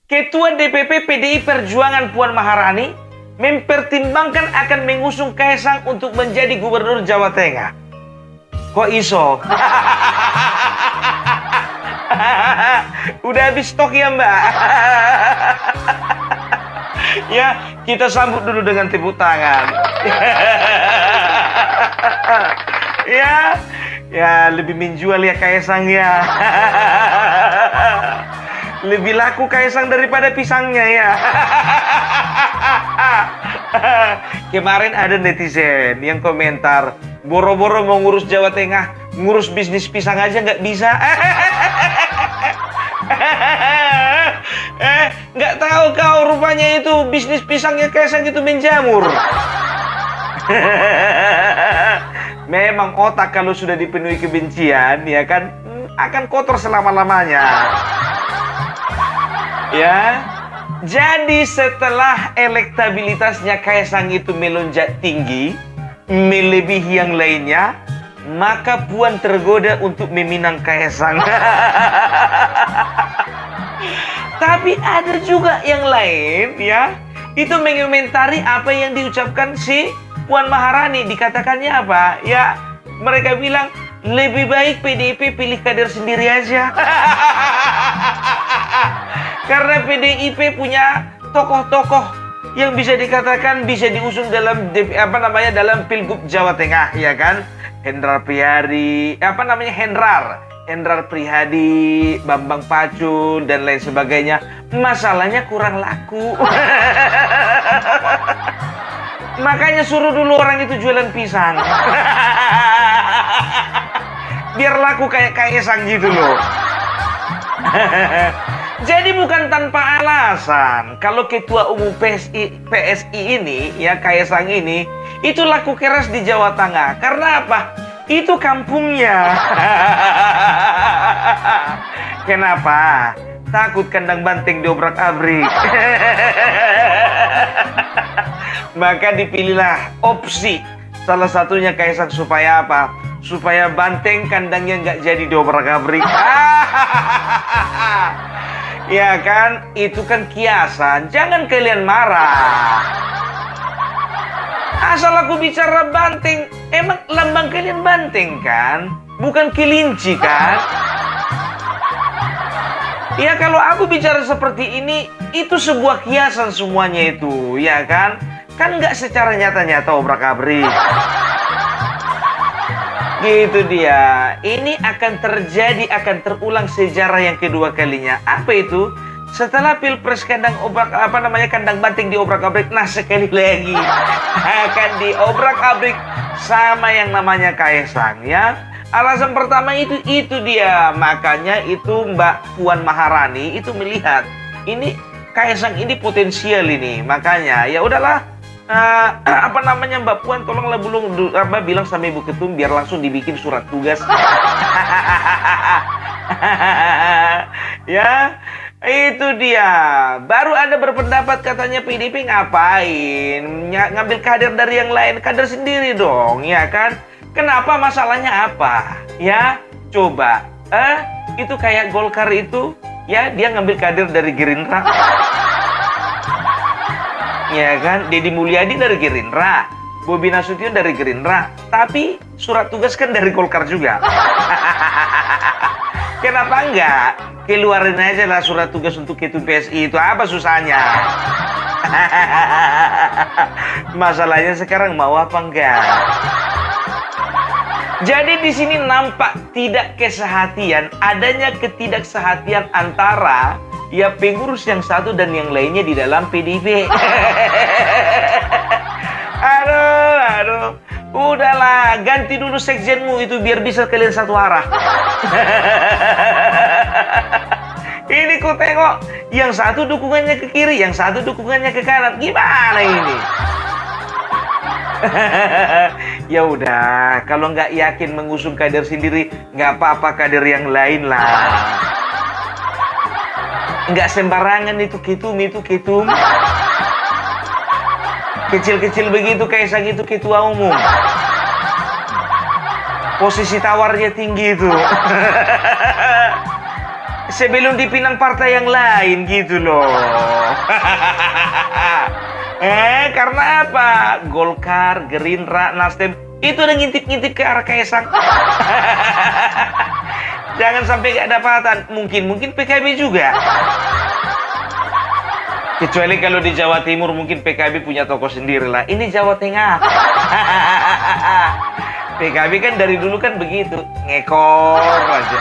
Ketua DPP PDI Perjuangan Puan Maharani mempertimbangkan akan mengusung Kaesang untuk menjadi Gubernur Jawa Tengah. Kok iso? Udah habis stok ya, Mbak? Ya, kita sambut dulu dengan tepuk tangan. Ya, lebih menjual ya Kaesang ya. Lebih laku Kaesang daripada pisangnya ya. Kemarin ada netizen yang komentar, boro-boro mau ngurus Jawa Tengah, ngurus bisnis pisang aja nggak bisa. Nggak tahu kau rupanya itu bisnis pisangnya Kaesang itu menjamur. Memang otak kalau sudah dipenuhi kebencian, ya kan, akan kotor selama-lamanya. Ya, jadi setelah elektabilitasnya Kaesang itu melonjak tinggi, melebihi yang lainnya, maka Puan tergoda untuk meminang Kaesang. Tapi ada juga yang lain, ya, itu mengomentari apa yang diucapkan si Puan Maharani. Dikatakannya apa? Ya, mereka bilang lebih baik PDIP pilih kader sendiri aja. Karena PDIP punya tokoh-tokoh yang bisa dikatakan bisa diusung dalam dalam Pilgub Jawa Tengah, ya kan? Hendrar Prihadi, Hendrar Prihadi, Bambang Pacul dan lain sebagainya. Masalahnya kurang laku. Makanya suruh dulu orang itu jualan pisang. Biar laku kayak Kaesang gitu loh. Jadi bukan tanpa alasan kalau Ketua Umum PSI ini, ya Kaesang ini, itu laku keras di Jawa Tengah. Karena apa? Itu kampungnya. Kenapa? Takut kandang banteng diobrak-abrik. Maka dipilihlah opsi salah satunya Kaesang supaya apa? Supaya banteng kandangnya nggak jadi diobrak-abrik. Ya kan, itu kan kiasan. Jangan kalian marah. Asal aku bicara banteng, emang lambang kalian banteng kan? Bukan kelinci kan? Ya kalau aku bicara seperti ini, itu sebuah kiasan semuanya itu, ya kan? Kan nggak secara nyata-nyata obrak-abrik. Gitu dia. Ini akan terjadi, akan terulang sejarah yang kedua kalinya. Apa itu? Setelah Pilpres kandang banteng diobrak-abrik, nah sekali lagi akan diobrak-abrik sama yang namanya Kaesang, ya. Alasan pertama itu dia. Makanya itu Mbak Puan Maharani itu melihat ini Kaesang ini potensial ini. Makanya ya udahlah. Mbak Puan tolonglah bilang sama Ibu Ketum biar langsung dibikin surat tugas. Ya, itu dia. Baru ada berpendapat katanya PDIP ngapain ngambil kader dari yang lain, kader sendiri dong, ya kan? Kenapa, masalahnya apa? Ya, coba. Itu kayak Golkar itu, ya dia ngambil kader dari Gerindra. Ya kan, Deddy Mulyadi dari Gerindra, Bobi Nasution dari Gerindra, tapi surat tugas kan dari Golkar juga. Kenapa enggak keluarin aja lah surat tugas untuk Ketum PSI, itu apa susahnya? Masalahnya sekarang mau apa enggak? Jadi di sini nampak tidak kesehatian, adanya ketidaksehatian antara ya pengurus yang satu dan yang lainnya di dalam PDIP. Aduh. Udahlah, ganti dulu sekjenmu itu biar bisa kalian satu arah. Ini ku tengok, yang satu dukungannya ke kiri, yang satu dukungannya ke kanan. Gimana ini? Ya udah, kalau nggak yakin mengusung kader sendiri, nggak apa-apa kader yang lain lah. Nggak sembarangan itu ketum. Kecil-kecil begitu Kaesang itu ketua umum. Posisi tawarnya tinggi itu. sebelum dipinang partai yang lain gitu loh. Karena apa? Golkar, Gerindra, Nasdem itu udah ngintip-ngintip ke arah Kaisang. Jangan sampai gak dapatan. Mungkin PKB juga. Kecuali kalau di Jawa Timur mungkin PKB punya tokoh sendiri lah. Ini Jawa Tengah. PKB kan dari dulu kan begitu, ngekor aja.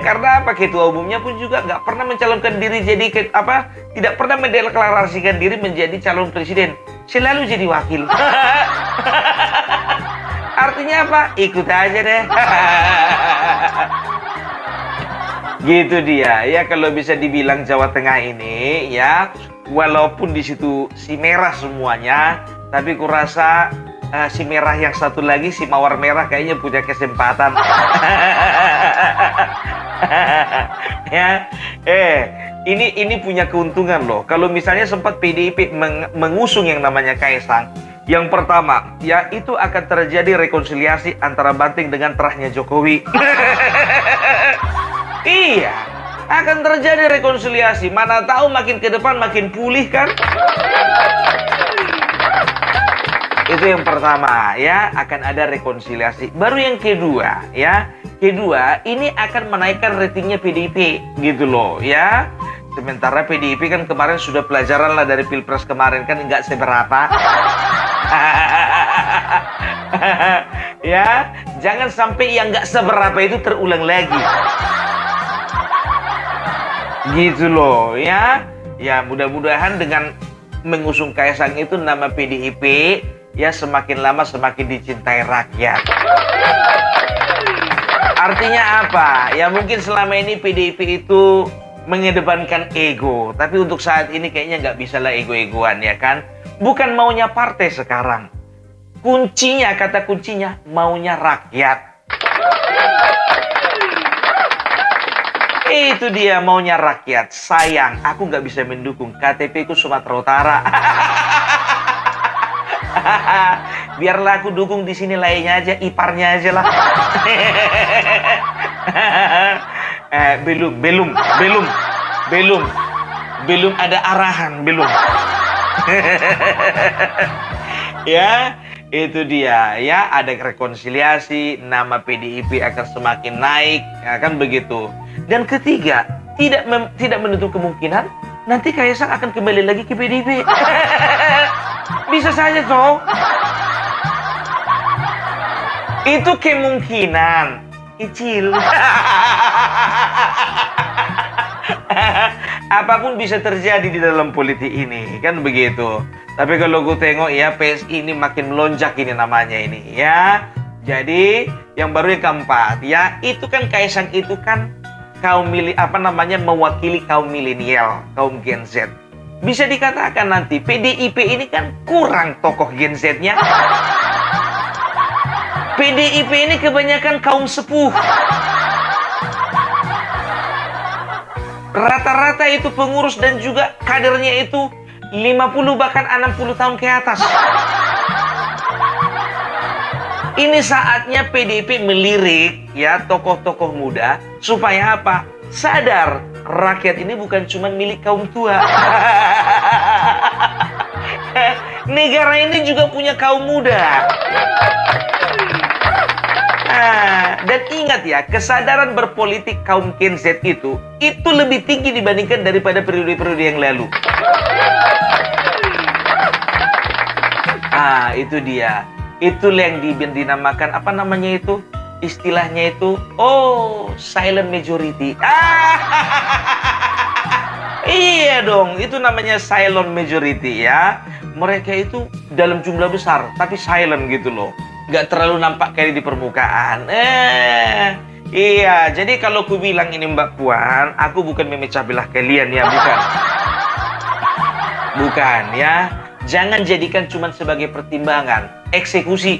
Karena apa? Ketua umumnya pun juga nggak pernah mencalonkan diri jadi tidak pernah mendeklarasikan diri menjadi calon presiden. Selalu jadi wakil. Artinya apa? Ikut aja deh. Gitu dia. Ya kalau bisa dibilang Jawa Tengah ini ya, walaupun di situ si merah semuanya, tapi kurasa si merah yang satu lagi, si mawar merah kayaknya punya kesempatan. Ya, ini punya keuntungan loh. Kalau misalnya sempat PDIP mengusung yang namanya Kaisang, yang pertama, ya itu akan terjadi rekonsiliasi antara Banting dengan terahnya Jokowi. Iya, akan terjadi rekonsiliasi. Mana tahu makin ke depan makin pulih kan? Itu yang pertama ya, akan ada rekonsiliasi. Baru yang kedua ya, ini akan menaikkan ratingnya PDIP gitu loh ya. Sementara PDIP kan kemarin sudah pelajaran lah dari Pilpres kemarin kan nggak seberapa. Ya, jangan sampai yang nggak seberapa itu terulang lagi. Gitu loh ya. Ya mudah-mudahan dengan mengusung Kaisang itu nama PDIP ya semakin lama semakin dicintai rakyat. Artinya apa? Ya mungkin selama ini PDIP itu mengedepankan ego, tapi untuk saat ini kayaknya nggak bisa lah ego-egoan ya kan. Bukan maunya partai sekarang. Kata kuncinya maunya rakyat. Itu dia maunya rakyat. Sayang, aku nggak bisa mendukung. KTP ku Sumatera Utara. Biarlah aku dukung di sini lainnya aja, iparnya aja lah. Belum ada arahan, belum. Ya, itu dia ya, ada rekonsiliasi, nama PDIP akan semakin naik, ya kan begitu. Dan ketiga, tidak menutup kemungkinan nanti Kaisang akan kembali lagi ke PDIP. Bisa saja toh. Itu kemungkinan kecil. Apapun bisa terjadi di dalam politik ini, kan begitu. Tapi kalau gue tengok ya, PSI ini makin melonjak ini namanya ini ya. Jadi yang baru yang keempat ya, itu kan Kaisang itu kan mewakili kaum milenial, kaum Gen Z. Bisa dikatakan nanti PDIP ini kan kurang tokoh Gen Z-nya. PDIP ini kebanyakan kaum sepuh. Rata-rata itu pengurus dan juga kadernya itu 50 bahkan 60 tahun ke atas. Ini saatnya PDIP melirik ya tokoh-tokoh muda supaya apa? Sadar rakyat ini bukan cuma milik kaum tua. Negara ini juga punya kaum muda. Dan ingat ya, kesadaran berpolitik kaum Gen Z itu lebih tinggi dibandingkan daripada periode-periode yang lalu. Itu dia. Itulah yang dinamakan apa namanya itu? Istilahnya itu, silent majority. Iya dong, itu namanya silent majority ya. Mereka itu dalam jumlah besar, tapi silent gitu loh. Nggak terlalu nampak kayak di permukaan. Iya, jadi kalau ku bilang ini Mbak Puan, aku bukan memecah belah kalian ya, bukan. Bukan ya. Jangan jadikan cuma sebagai pertimbangan. Eksekusi.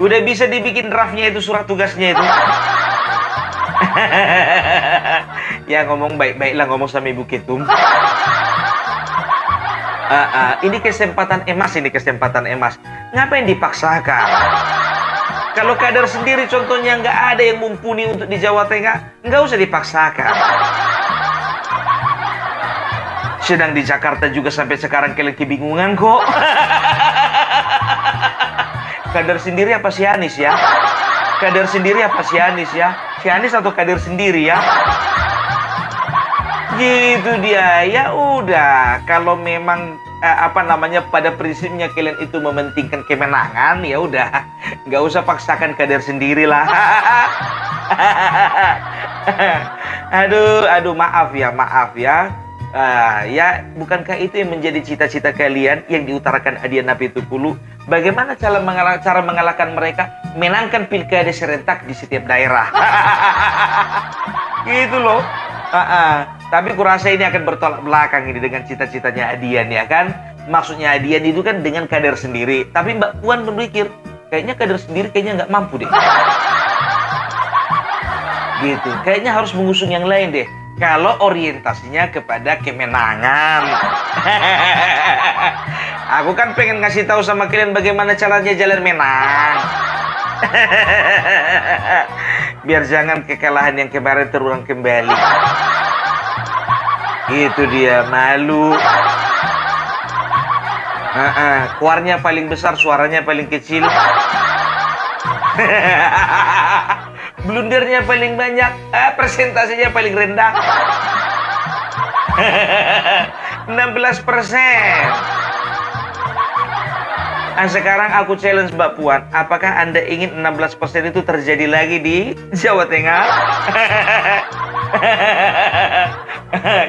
Udah bisa dibikin draftnya itu, surat tugasnya itu. Ya ngomong baik-baiklah, ngomong sama Ibu Ketum. Ini kesempatan emas. Ngapain dipaksakan? Kalau kader sendiri contohnya nggak ada yang mumpuni untuk di Jawa Tengah, nggak usah dipaksakan. Sedang di Jakarta juga sampai sekarang kalian kebingungan kok. Kader sendiri apa si Anies ya? Kader sendiri apa si Anies ya? Si Anies atau kader sendiri ya? Gitu dia. Ya udah, kalau memang pada prinsipnya kalian itu mementingkan kemenangan, ya udah, nggak usah paksakan kader sendiri lah. Aduh, maaf ya. Ya, bukankah itu yang menjadi cita-cita kalian yang diutarakan Adiana Pitupulu? Bagaimana cara mengalahkan mereka? Menangkan pilkada serentak di setiap daerah. Gitu loh. Tapi kurasa ini akan bertolak belakang ini dengan cita-citanya Adian, ya kan? Maksudnya Adian itu kan dengan kader sendiri. Tapi Mbak Puan berpikir, kayaknya kader sendiri kayaknya nggak mampu deh. Gitu. Kayaknya harus mengusung yang lain deh. Kalau orientasinya kepada kemenangan. Aku kan pengen ngasih tahu sama kalian bagaimana caranya jalan menang. Biar jangan kekalahan yang kemarin terulang kembali. Itu dia, malu. Keluarnya paling besar, suaranya paling kecil. Blundernya paling banyak, presentasinya paling rendah. 16%. Sekarang aku challenge Mbak Puan, apakah Anda ingin 16% itu terjadi lagi di Jawa Tengah?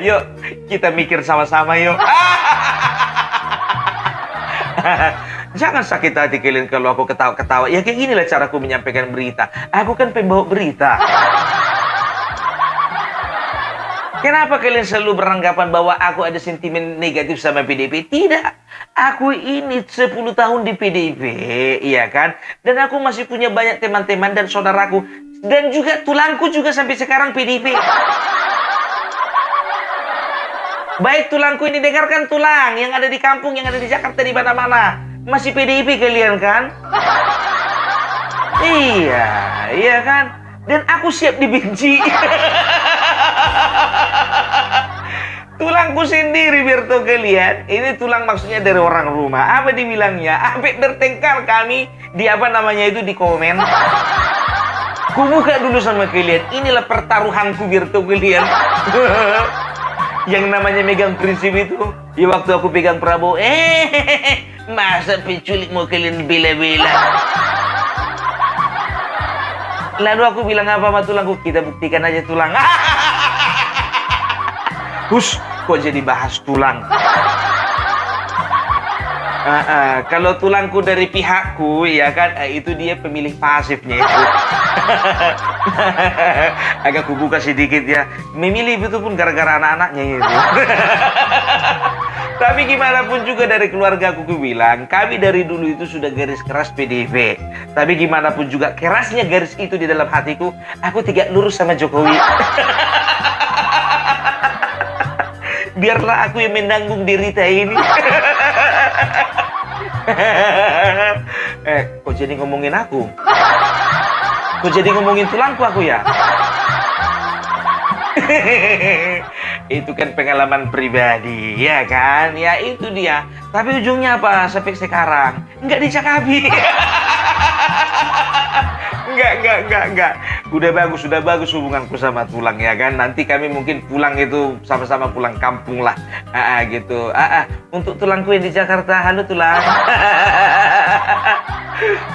Yuk, kita mikir sama-sama yuk. Jangan sakit hati kalian kalau aku ketawa-ketawa. Ya kayak ginilah caraku menyampaikan berita. Aku kan pembawa berita. Kenapa kalian selalu beranggapan bahwa aku ada sentimen negatif sama PDIP? Tidak. Aku ini 10 tahun di PDIP, iya kan? Dan aku masih punya banyak teman-teman dan saudaraku. Dan juga tulangku juga sampai sekarang PDIP. Baik tulangku ini, dengarkan tulang yang ada di kampung, yang ada di Jakarta, di mana-mana. Masih PDIP kalian kan? Iya kan? Dan aku siap dibenci. Tulangku sendiri biar tahu kalian. Ini tulang maksudnya dari orang rumah. Apa dibilangnya? Sampai bertengkar kami di di komen. Ku buka dulu sama kalian. Inilah pertaruhanku biar tahu kalian. Yang namanya megang prinsip itu. Ya waktu aku pegang Prabowo. Masa penculik mau kalian bela-bela? Lalu aku bilang apa sama tulangku? Kita buktikan aja tulang. Hus, kok jadi bahas tulang? Kalau tulangku dari pihakku, ya kan, itu dia pemilih pasifnya itu. Agak kubuka sedikit ya. Memilih itu pun gara-gara anak-anaknya itu. Tapi gimana pun juga dari keluarga aku bilang, kami dari dulu itu sudah garis keras PDIP. Tapi gimana pun juga kerasnya garis itu di dalam hatiku, aku tidak lurus sama Jokowi. Biarlah aku yang menanggung derita ini. Kok jadi ngomongin aku? Kok jadi ngomongin tulangku aku ya? Itu kan pengalaman pribadi, ya kan? Ya itu dia. Tapi ujungnya apa? Sampai sekarang nggak dicakapi. Enggak. Udah bagus hubunganku sama tulang, ya kan? Nanti kami mungkin pulang itu sama-sama pulang kampung lah. Gitu. Untuk tulangku yang di Jakarta, halo tulang.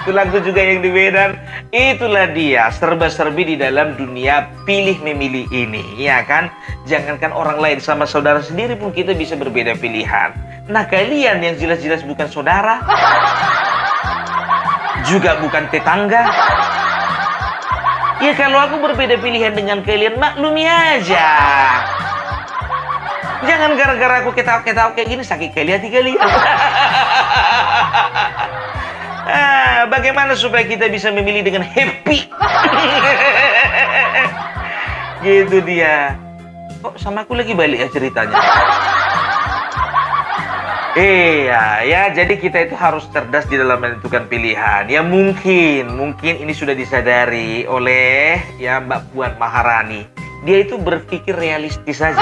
Tulangku juga yang di Medan. Itulah dia, serba-serbi di dalam dunia pilih memilih ini, ya kan? Jangankan orang lain, sama saudara sendiri pun kita bisa berbeda pilihan. Nah, kalian yang jelas-jelas bukan saudara, juga bukan tetangga. Ya kalau aku berbeda pilihan dengan kalian, maklumi aja. Jangan gara-gara aku ketawa-ketawa kayak gini sakit kali hati kalian. Bagaimana supaya kita bisa memilih dengan happy? Gitu dia. Kok sama aku lagi balik ya ceritanya? Iya, ya jadi kita itu harus cerdas di dalam menentukan pilihan. Ya mungkin ini sudah disadari oleh ya Mbak Puan Maharani. Dia itu berpikir realistis saja.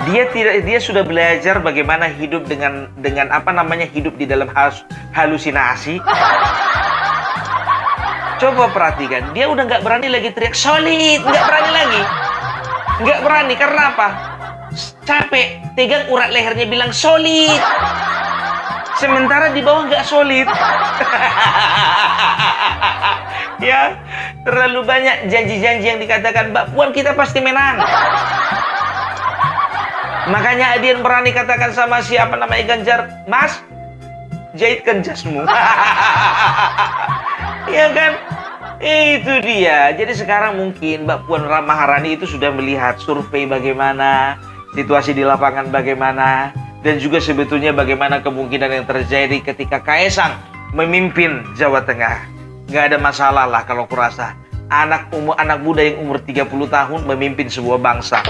Dia sudah belajar bagaimana hidup dengan apa namanya hidup di dalam halusinasi. Coba perhatikan, dia udah nggak berani lagi teriak solid, nggak berani lagi, nggak berani karena apa? Capek, tegang urat lehernya bilang solid. Sementara di bawah nggak solid. Ya, terlalu banyak janji-janji yang dikatakan Mbak Puan kita pasti menang. Makanya Adian berani katakan sama siapa namanya Ganjar, Mas, jahitkan jasmu. Ya kan? Itu dia. Jadi sekarang mungkin Mbak Puan Maharani itu sudah melihat survei bagaimana, situasi di lapangan bagaimana, dan juga sebetulnya bagaimana kemungkinan yang terjadi ketika Kaesang memimpin Jawa Tengah. Nggak ada masalah lah kalau kurasa. Anak muda yang umur 30 tahun memimpin sebuah bangsa.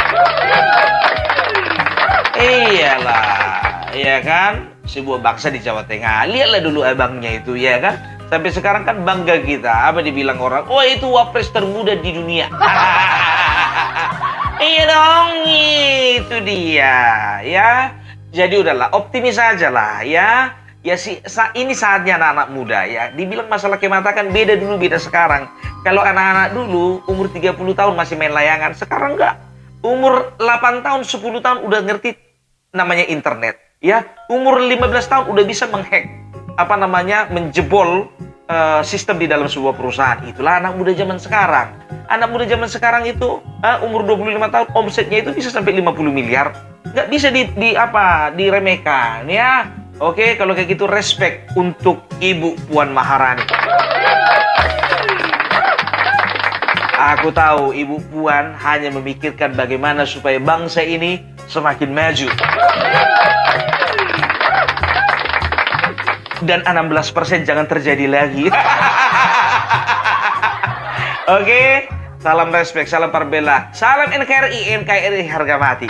Iyalah, ya kan? Sebuah bangsa di Jawa Tengah. Lihatlah dulu abangnya itu, ya kan? Sampai sekarang kan bangga kita. Apa dibilang orang? Oh, itu wapres termuda di dunia. Iya dong, itu dia, ya. Jadi udahlah, optimis aja lah, ya. Ya ini saatnya anak-anak muda, ya. Dibilang masalah kemata kan beda dulu, beda sekarang. Kalau anak-anak dulu umur 30 tahun masih main layangan, sekarang enggak. Umur 8 tahun, 10 tahun udah ngerti namanya internet, ya. Umur 15 tahun udah bisa menghack menjebol sistem di dalam sebuah perusahaan. Itulah anak muda zaman sekarang. Anak muda zaman sekarang itu umur 25 tahun omsetnya itu bisa sampai 50 miliar. Nggak bisa diremehkan, ya. Oke, kalau kayak gitu respect untuk Ibu Puan Maharani. Aku tahu Ibu Puan hanya memikirkan bagaimana supaya bangsa ini semakin maju. Dan 16% jangan terjadi lagi. Oke, salam respect, salam parbela, salam NKRI harga mati.